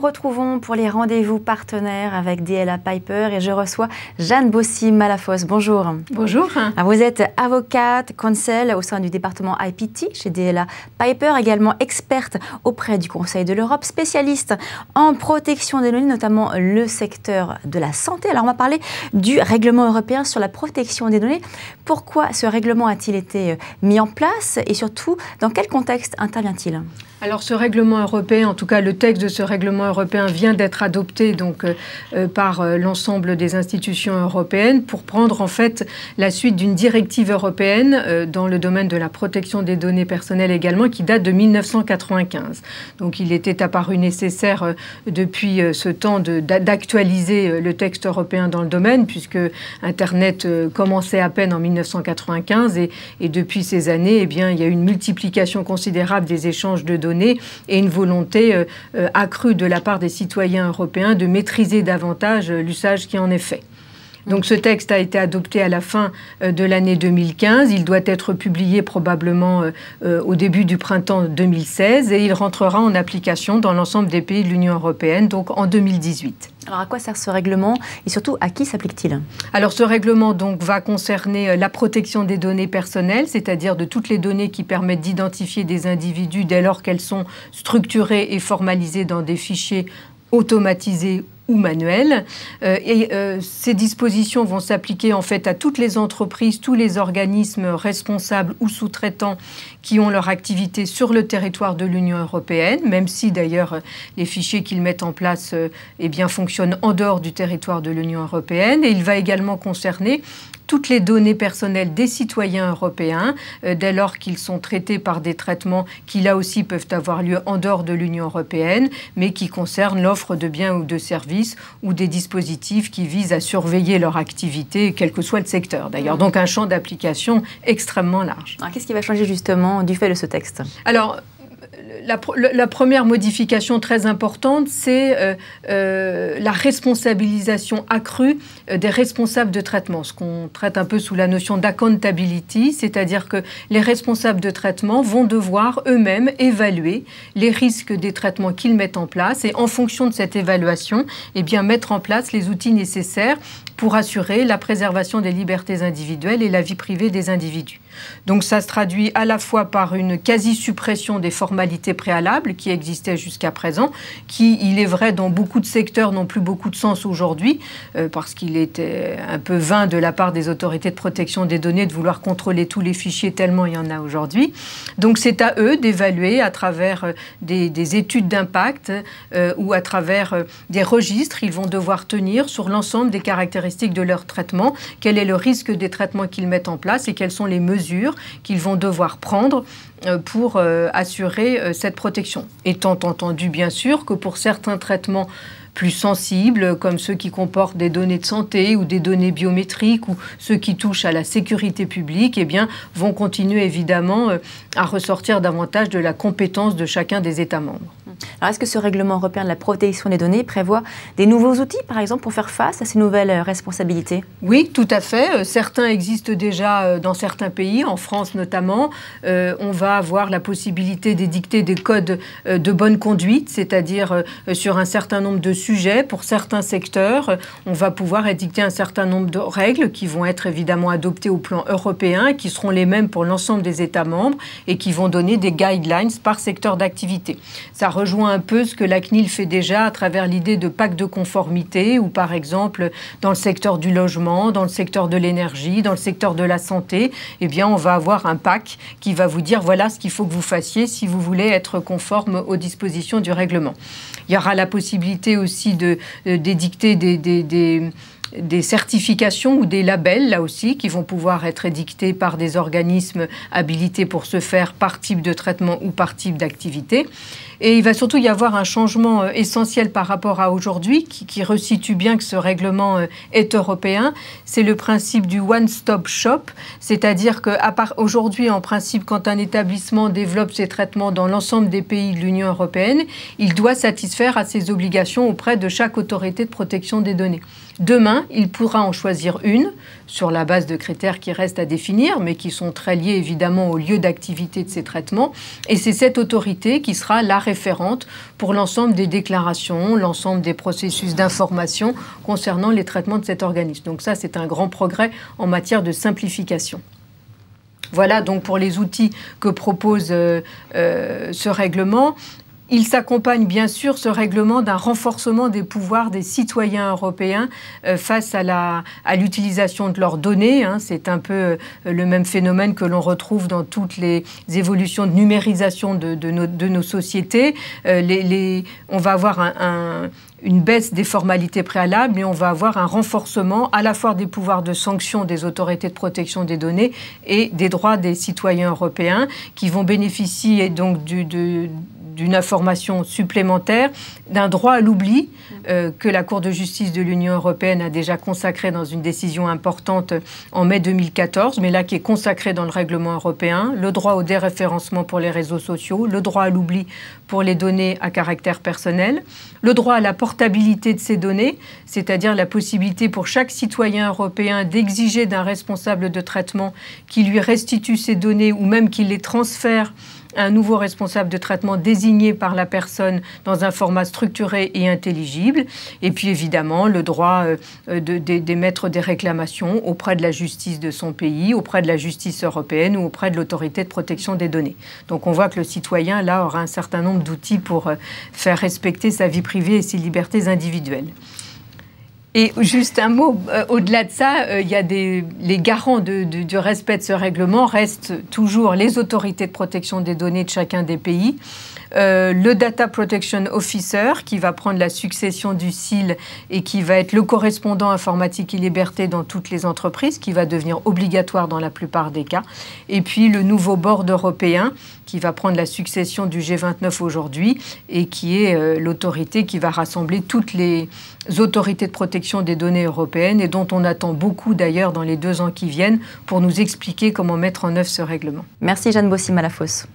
retrouvons pour les rendez-vous partenaires avec DLA Piper et je reçois Jeanne Bossy-Malafosse. Bonjour. Bonjour. Vous êtes avocate, conseil au sein du département IPT chez DLA Piper, également experte auprès du Conseil de l'Europe, spécialiste en protection des données, notamment le secteur de la santé. Alors on va parler du règlement européen sur la protection des données. Pourquoi ce règlement a-t-il été mis en place et surtout dans quel contexte intervient-il ? Alors ce règlement européen, en tout cas le texte de ce règlement européen vient d'être adopté donc par l'ensemble des institutions européennes pour prendre en fait la suite d'une directive européenne dans le domaine de la protection des données personnelles également qui date de 1995. Donc il était apparu nécessaire depuis ce temps d'actualiser le texte européen dans le domaine puisque Internet commençait à peine en 1995 et depuis ces années, eh bien, il y a eu une multiplication considérable des échanges de données et une volonté accrue de la part des citoyens européens de maîtriser davantage l'usage qui en est fait. Donc ce texte a été adopté à la fin de l'année 2015. Il doit être publié probablement au début du printemps 2016 et il rentrera en application dans l'ensemble des pays de l'Union européenne, donc en 2018. Alors à quoi sert ce règlement et surtout à qui s'applique-t-il ? Alors ce règlement donc va concerner la protection des données personnelles, c'est-à-dire de toutes les données qui permettent d'identifier des individus dès lors qu'elles sont structurées et formalisées dans des fichiers automatisés ou manuels. Ces dispositions vont s'appliquer en fait à toutes les entreprises, tous les organismes responsables ou sous-traitants qui ont leur activité sur le territoire de l'Union européenne, même si d'ailleurs les fichiers qu'ils mettent en place eh bien, fonctionnent en dehors du territoire de l'Union européenne. Et il va également concerner toutes les données personnelles des citoyens européens, dès lors qu'ils sont traités par des traitements qui, là aussi, peuvent avoir lieu en dehors de l'Union européenne, mais qui concernent l'offre de biens ou de services ou des dispositifs qui visent à surveiller leur activité, quel que soit le secteur d'ailleurs. Donc un champ d'application extrêmement large. Alors qu'est-ce qui va changer justement du fait de ce texte ? Alors, la première modification très importante, c'est la responsabilisation accrue des responsables de traitement, ce qu'on traite un peu sous la notion d'accountability, c'est-à-dire que les responsables de traitement vont devoir eux-mêmes évaluer les risques des traitements qu'ils mettent en place et en fonction de cette évaluation, eh bien, mettre en place les outils nécessaires pour assurer la préservation des libertés individuelles et la vie privée des individus. Donc ça se traduit à la fois par une quasi-suppression des formalités préalables qui existaient jusqu'à présent, qui, il est vrai, dans beaucoup de secteurs n'ont plus beaucoup de sens aujourd'hui, parce qu'il était un peu vain de la part des autorités de protection des données de vouloir contrôler tous les fichiers tellement il y en a aujourd'hui. Donc c'est à eux d'évaluer à travers des études d'impact ou à travers des registres. Ils vont devoir tenir sur l'ensemble des caractéristiques de leur traitement, quel est le risque des traitements qu'ils mettent en place et quelles sont les mesures qu'ils vont devoir prendre pour assurer cette protection. Étant entendu, bien sûr, que pour certains traitements plus sensibles, comme ceux qui comportent des données de santé ou des données biométriques ou ceux qui touchent à la sécurité publique, eh bien, vont continuer évidemment à ressortir davantage de la compétence de chacun des États membres. Alors, est-ce que ce règlement européen de la protection des données prévoit des nouveaux outils, par exemple, pour faire face à ces nouvelles responsabilités ? Oui, tout à fait. Certains existent déjà dans certains pays, en France notamment. On va avoir la possibilité d'édicter des codes de bonne conduite, c'est-à-dire sur un certain nombre de sujets. Pour certains secteurs, on va pouvoir édicter un certain nombre de règles qui vont être évidemment adoptées au plan européen, qui seront les mêmes pour l'ensemble des États membres et qui vont donner des guidelines par secteur d'activité. Ça rejoint un peu ce que la CNIL fait déjà à travers l'idée de pacte de conformité ou par exemple dans le secteur du logement, dans le secteur de l'énergie, dans le secteur de la santé, eh bien on va avoir un PAC qui va vous dire voilà ce qu'il faut que vous fassiez si vous voulez être conforme aux dispositions du règlement. Il y aura la possibilité aussi d'édicter des certifications ou des labels, là aussi, qui vont pouvoir être édictés par des organismes habilités pour ce faire par type de traitement ou par type d'activité. Et il va surtout y avoir un changement essentiel par rapport à aujourd'hui, qui resitue bien que ce règlement est européen. C'est le principe du one-stop shop, c'est-à-dire qu'aujourd'hui, en principe, quand un établissement développe ses traitements dans l'ensemble des pays de l'Union européenne, il doit satisfaire à ses obligations auprès de chaque autorité de protection des données. Demain, il pourra en choisir une sur la base de critères qui restent à définir, mais qui sont très liés évidemment au lieu d'activité de ces traitements. Et c'est cette autorité qui sera la référente pour l'ensemble des déclarations, l'ensemble des processus d'information concernant les traitements de cet organisme. Donc ça, c'est un grand progrès en matière de simplification. Voilà donc pour les outils que propose ce règlement. Il s'accompagne bien sûr, ce règlement, d'un renforcement des pouvoirs des citoyens européens face à l'utilisation de leurs données. C'est un peu le même phénomène que l'on retrouve dans toutes les évolutions de numérisation de nos sociétés. On va avoir une baisse des formalités préalables et on va avoir un renforcement à la fois des pouvoirs de sanction des autorités de protection des données et des droits des citoyens européens qui vont bénéficier donc d'une information supplémentaire, d'un droit à l'oubli que la Cour de justice de l'Union européenne a déjà consacré dans une décision importante en mai 2014, mais là qui est consacré dans le règlement européen, le droit au déréférencement pour les réseaux sociaux, le droit à l'oubli pour les données à caractère personnel, le droit à la portabilité de ces données, c'est-à-dire la possibilité pour chaque citoyen européen d'exiger d'un responsable de traitement qui lui restitue ces données ou même qu'il les transfère un nouveau responsable de traitement désigné par la personne dans un format structuré et intelligible. Et puis évidemment, le droit d'émettre des réclamations auprès de la justice de son pays, auprès de la justice européenne ou auprès de l'autorité de protection des données. Donc on voit que le citoyen, là, aura un certain nombre d'outils pour faire respecter sa vie privée et ses libertés individuelles. Et juste un mot, au-delà de ça, il y a les garants du respect de ce règlement restent toujours les autorités de protection des données de chacun des pays, le Data Protection Officer qui va prendre la succession du CIL et qui va être le correspondant informatique et liberté dans toutes les entreprises, qui va devenir obligatoire dans la plupart des cas, et puis le nouveau board européen qui va prendre la succession du G29 aujourd'hui et qui est l'autorité qui va rassembler toutes les autorités de protection des données européennes et dont on attend beaucoup d'ailleurs dans les 2 ans qui viennent pour nous expliquer comment mettre en œuvre ce règlement. Merci Jeanne Bossim-Malafosse.